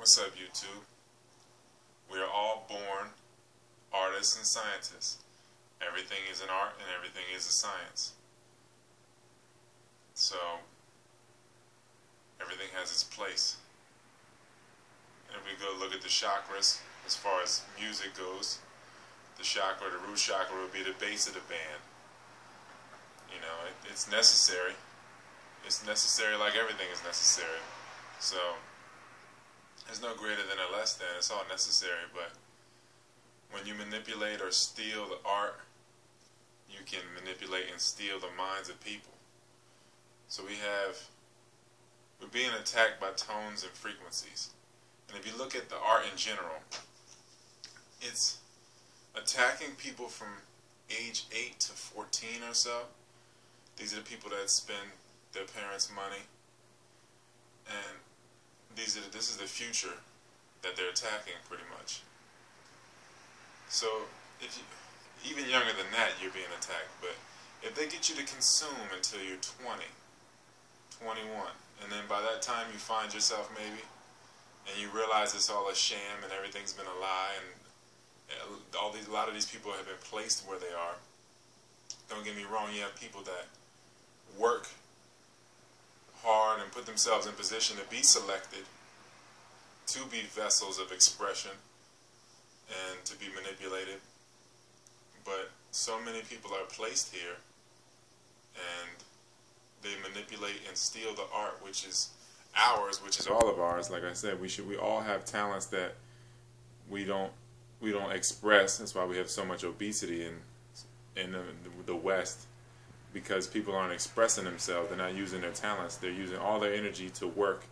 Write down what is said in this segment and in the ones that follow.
What's up, YouTube? We are all born artists and scientists. Everything is an art and everything is a science. So, everything has its place. And if we go look at the chakras, as far as music goes, the chakra, the root chakra, would be the base of the band. You know, it's necessary. It's necessary like everything is necessary. So, there's no greater than or less than. It's all necessary. But when you manipulate or steal the art, you can manipulate and steal the minds of people. So we're being attacked by tones and frequencies. And if you look at the art in general, it's attacking people from age 8 to 14 or so. These are the people that spend their parents' money. And this is the future that they're attacking, pretty much. So, even younger than that, you're being attacked. But if they get you to consume until you're 20, 21, and then by that time you find yourself maybe, and you realize it's all a sham and everything's been a lie, and a lot of these people have been placed where they are. Don't get me wrong, you have people that work hard and put themselves in position to be selected, to be vessels of expression, and to be manipulated. But so many people are placed here, and they manipulate and steal the art, which is ours, which is all of ours. Like I said, we all have talents that we don't express. That's why we have so much obesity in the West, because people aren't expressing themselves. They're not using their talents. They're using all their energy to work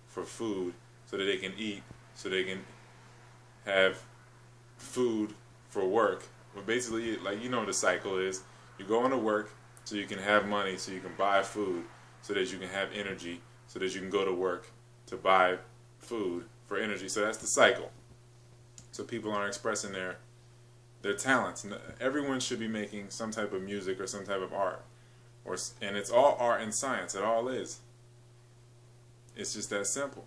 for food so that they can eat, so they can have food for work. But basically, like, you know what the cycle is. You go into work so you can have money, so you can buy food, so that you can have energy, so that you can go to work to buy food for energy. So that's the cycle. So people aren't expressing their talents. Everyone should be making some type of music or some type of art, and it's all art and science. It all is. It's just that simple.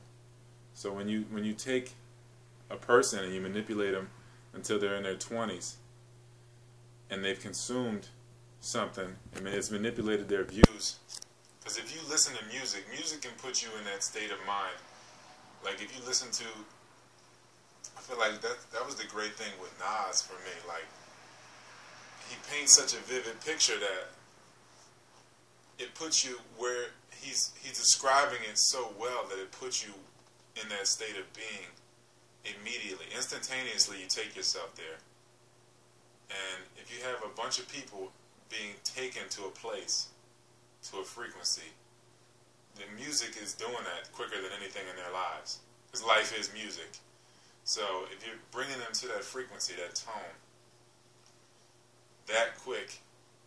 So when you take a person and you manipulate them until they're in their 20s, and they've consumed something, and it's manipulated their views. Because if you listen to music, music can put you in that state of mind. Like if you listen to, I feel like that was the great thing with Nas for me. Like, he paints such a vivid picture that it puts you where he's describing it so well that it puts you in that state of being immediately. Instantaneously, you take yourself there. And if you have a bunch of people being taken to a place, to a frequency, the music is doing that quicker than anything in their lives. Because life is music. So if you're bringing them to that frequency, that tone, that quick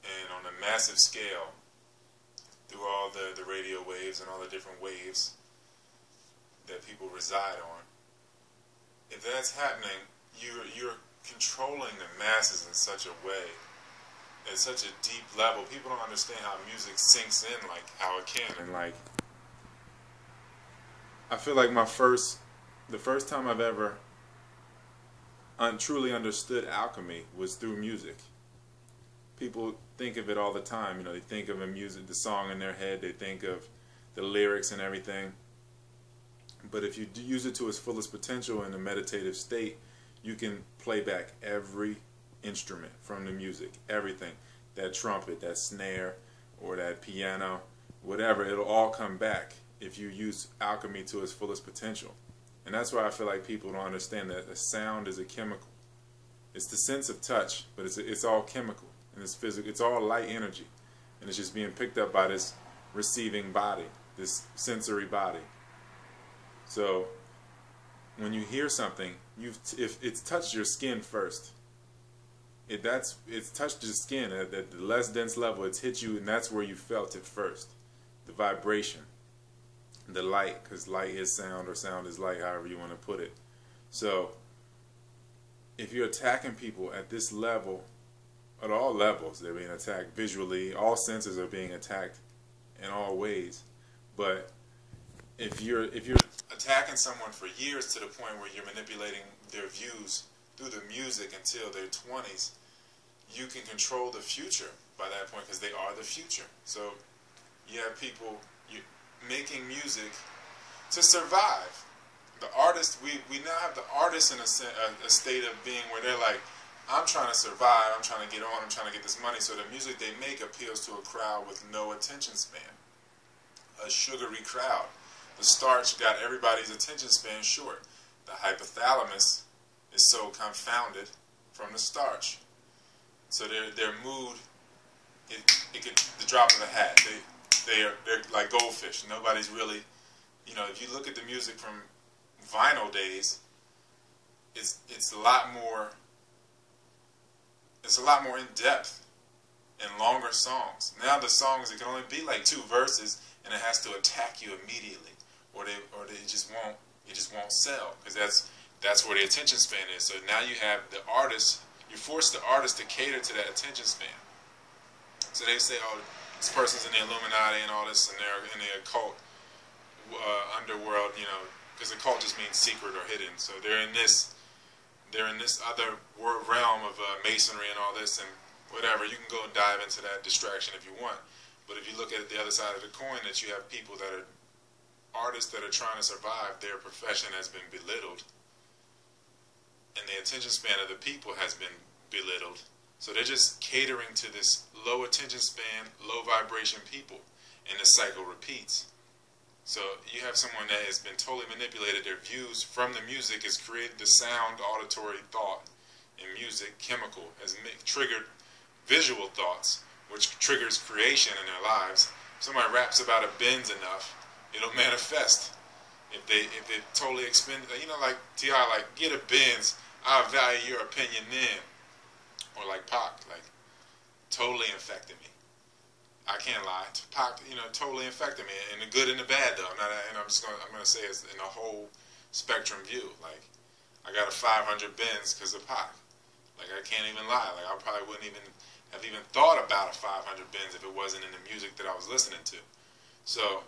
and on a massive scale, through all the radio waves and all the different waves that people reside on, if that's happening, you're controlling the masses in such a way, at such a deep level. People don't understand how music sinks in like how it can. And like, I feel like the first time I've ever truly understood alchemy was through music. People think of it all the time. You know, they think of the song in their head. They think of the lyrics and everything. But if you use it to its fullest potential in a meditative state, you can play back every instrument from the music, everything. That trumpet, that snare, or that piano, whatever, it'll all come back if you use alchemy to its fullest potential. And that's why I feel like people don't understand that a sound is a chemical. It's the sense of touch, but it's all chemical, and it's physical. It's all light energy, and it's just being picked up by this receiving body, this sensory body. So when you hear something, if it's touched your skin first, it's touched your skin at the less dense level. It's hit you, and that's where you felt it first. The vibration, the light, because light is sound, or sound is light, however you want to put it. So if you're attacking people at this level, at all levels, they're being attacked visually. All senses are being attacked in all ways. But if you're attacking someone for years to the point where you're manipulating their views through the music until their 20s, you can control the future by that point because they are the future. So you have people making music to survive. The artists, we now have the artists in a state of being where they're like, I'm trying to survive, I'm trying to get on, I'm trying to get this money. So the music they make appeals to a crowd with no attention span. A sugary crowd. The starch got everybody's attention span short. The hypothalamus is so confounded from the starch. So their mood, it could the drop of a hat. They're like goldfish. Nobody's really, if you look at the music from vinyl days, it's a lot more in depth and longer songs. Now the songs, it can only be like 2 verses and it has to attack you immediately, or they just won't sell, because that's where the attention span is. So now you have the artist, you force the artist to cater to that attention span. So they say, oh, this person's in the Illuminati and all this, and they're in the occult underworld, because occult just means secret or hidden. So they're in this other realm of masonry and all this and whatever. You can go and dive into that distraction if you want. But if you look at the other side of the coin, that you have people that are artists that are trying to survive, their profession has been belittled. And the attention span of the people has been belittled. So they're just catering to this low attention span, low vibration people. And the cycle repeats. So you have someone that has been totally manipulated. Their views from the music has created the sound, auditory thought in music, chemical, has triggered visual thoughts, which triggers creation in their lives. If somebody raps about a Benz enough, it'll manifest. If they totally expend, like T.I., like, get a Benz, I'll value your opinion then. Or like Pac, like, totally infected me. I can't lie. Pac, totally infected me, in the good and the bad though. I'm gonna say it's in a whole spectrum view. Like, I got a 500 Benz because of Pac. Like, I can't even lie. Like, I probably wouldn't even have thought about a 500 Benz if it wasn't in the music that I was listening to. So,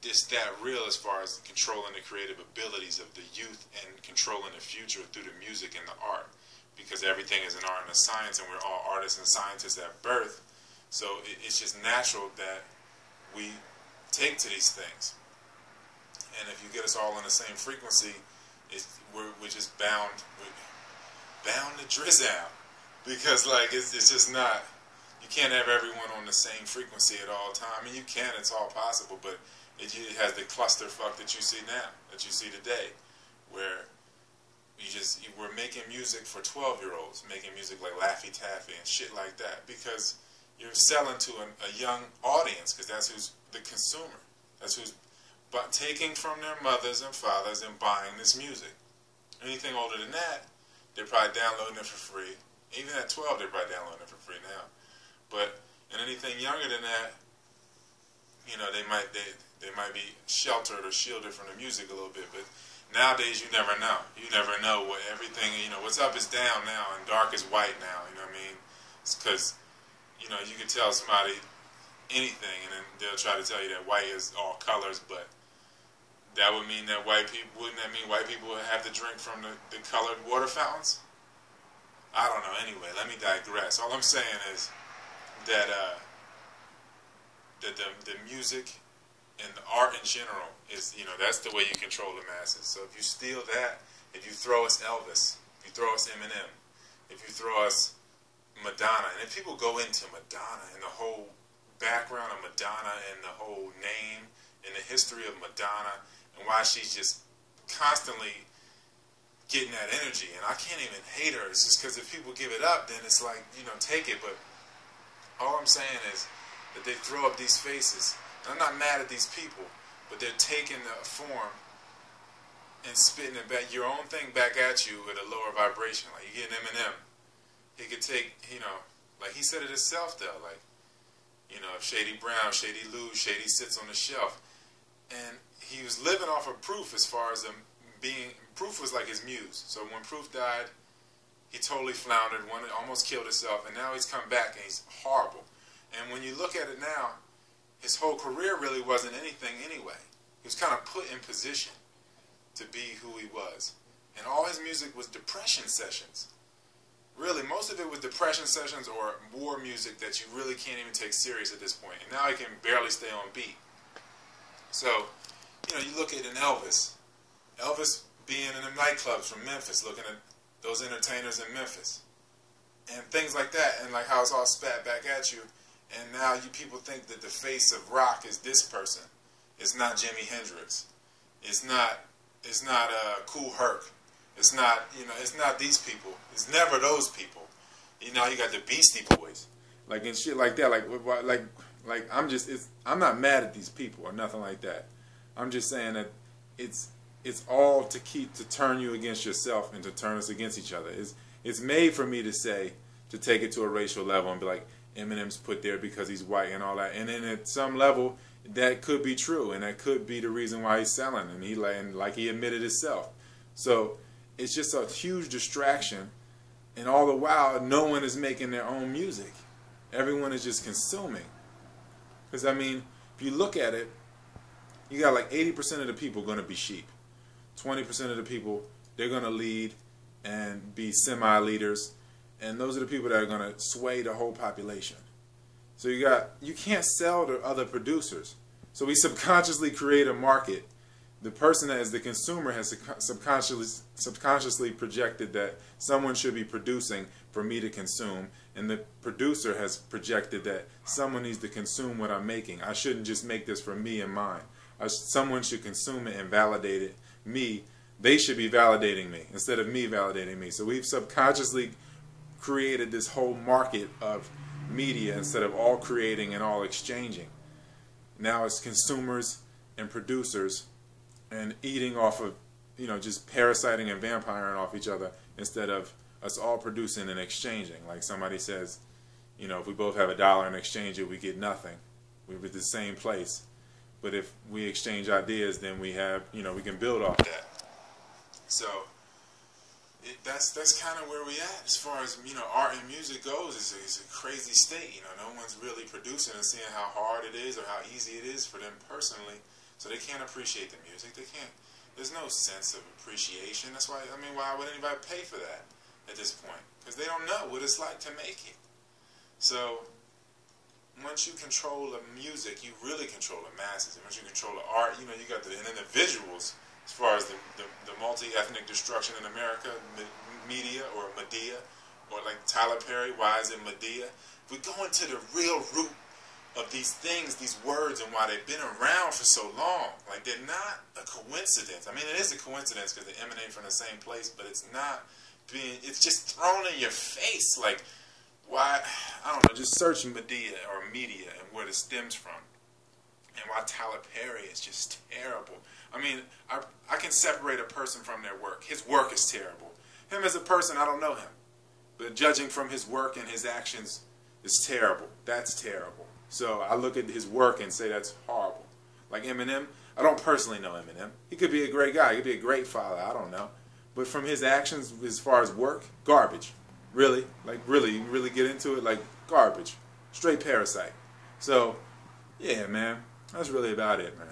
it's that real as far as controlling the creative abilities of the youth and controlling the future through the music and the art. Because everything is an art and a science, and we're all artists and scientists at birth. So it's just natural that we take to these things. And if you get us all on the same frequency, we're just bound to drizz out. Because, like, it's just not, you can't have everyone on the same frequency at all times. I mean, you can, it's all possible, but it has the clusterfuck that you see now, that you see today, where we're making music for 12-year-olds, making music like Laffy Taffy and shit like that, because you're selling to a young audience, because that's who's the consumer. That's who's taking from their mothers and fathers and buying this music. Anything older than that, they're probably downloading it for free. Even at 12, they're probably downloading it for free now. But in anything younger than that, they might be sheltered or shielded from the music a little bit. But nowadays, you never know. You never know what everything. What's up is down now, and dark is white now. You know what I mean? It's because you can tell somebody anything, and then they'll try to tell you that white is all colors, but that would mean that wouldn't that mean white people would have to drink from the colored water fountains? I don't know. Anyway, let me digress. All I'm saying is that the music and the art in general is, that's the way you control the masses. So if you steal that, if you throw us Elvis, if you throw us Eminem, if you throw us Madonna, and if people go into Madonna and the whole background of Madonna and the whole name and the history of Madonna and why she's just constantly getting that energy, and I can't even hate her. It's just because if people give it up, then it's like, take it. But all I'm saying is that they throw up these faces. And I'm not mad at these people, but they're taking the form and spitting it back, your own thing back at you with a lower vibration. Like, you get an Eminem, he could take, like he said it himself though, like, if Shady Brown, Shady Lou, Shady sits on the shelf, and he was living off of Proof as far as Proof was like his muse. So when Proof died, he totally floundered, almost killed himself, and now he's come back and he's horrible. And when you look at it now, his whole career really wasn't anything anyway. He was kind of put in position to be who he was. And all his music was depression sessions. Really, most of it was depression sessions or war music that you really can't even take serious at this point. And now he can barely stay on beat. So, you know, you look at an Elvis. Elvis being in the nightclubs from Memphis, looking at those entertainers in Memphis. And things like that, and like how it's all spat back at you. And now you people think that the face of rock is this person. It's not Jimi Hendrix. It's not Kool Herc. It's not, you know, it's not these people. It's never those people. You know, you got the Beastie Boys, like and shit like that. Like I'm not mad at these people or nothing like that. I'm just saying that it's all to turn you against yourself and to turn us against each other. It's made for me to say, to take it to a racial level and be like, Eminem's put there because he's white and all that. And then at some level, that could be true, and that could be the reason why he's selling. And like he admitted himself. So it's just a huge distraction, and all the while, no one is making their own music. Everyone is just consuming. Because I mean, if you look at it, you got like 80% of the people going to be sheep. 20% of the people, they're going to lead and be semi-leaders. And those are the people that are going to sway the whole population. So you can't sell to other producers. So we subconsciously create a market. The person that is the consumer has subconsciously projected that someone should be producing for me to consume. And the producer has projected that someone needs to consume what I'm making. I shouldn't just make this for me and mine. Someone should consume it and validate it. They should be validating me instead of me validating me. So we've subconsciously created this whole market of media instead of all creating and all exchanging. Now it's consumers and producers and eating off of, you know, just parasiting and vampiring off each other instead of us all producing and exchanging. Like somebody says, you know, if we both have $1 and exchange it, we get nothing. We're at the same place. But if we exchange ideas, then we have, you know, we can build off that. So that's kind of where we at as far as, you know, art and music goes. It's a crazy state. You know, no one's really producing and seeing how hard it is or how easy it is for them personally. So they can't appreciate the music. They can't. There's no sense of appreciation. That's why, I mean, why would anybody pay for that at this point? Because they don't know what it's like to make it. So once you control the music, you really control the masses. And once you control the art, you know, you got and then the visuals, as far as the multi-ethnic destruction in America, media or Medea, or like Tyler Perry, why is it Medea? If we go into the real root of these things, these words, and why they've been around for so long, like they're not a coincidence. I mean, it is a coincidence because they emanate from the same place, but it's not being, it's just thrown in your face. Like, why, I don't know, just search Medea or media and where it stems from. And why Tyler Perry is just terrible. I mean, I can separate a person from their work. His work is terrible. Him as a person, I don't know him. But judging from his work and his actions is terrible. That's terrible. So I look at his work and say that's horrible. Like Eminem, I don't personally know Eminem. He could be a great guy. He could be a great father. I don't know. But from his actions as far as work, garbage. Really? Like really? You really get into it? Like garbage. Straight parasite. So, yeah, man. That's really about it, man.